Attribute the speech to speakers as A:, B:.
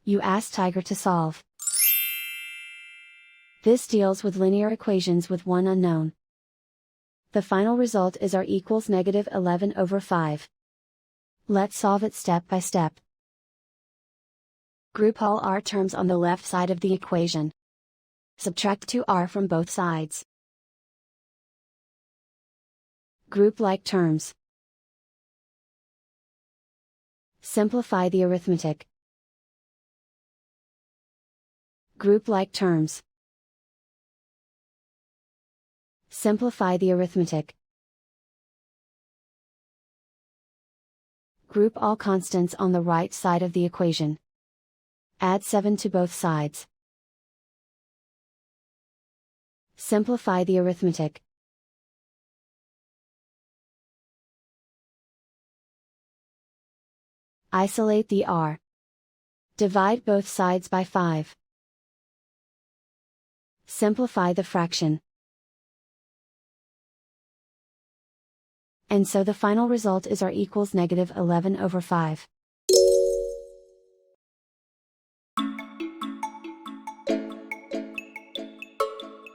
A: You ask Tiger to solve. This deals with linear equations with one unknown. The final result is r equals -11/5. Let's solve it step by step. Group all r terms on the left side of the equation. Subtract 2r from both sides. Group like terms. Simplify the arithmetic. Group like terms. Simplify the arithmetic. Group all constants on the right side of the equation. Add 7 to both sides. Simplify the arithmetic. Isolate the r. Divide both sides by 5. Simplify the fraction. And so the final result is r equals -11/5.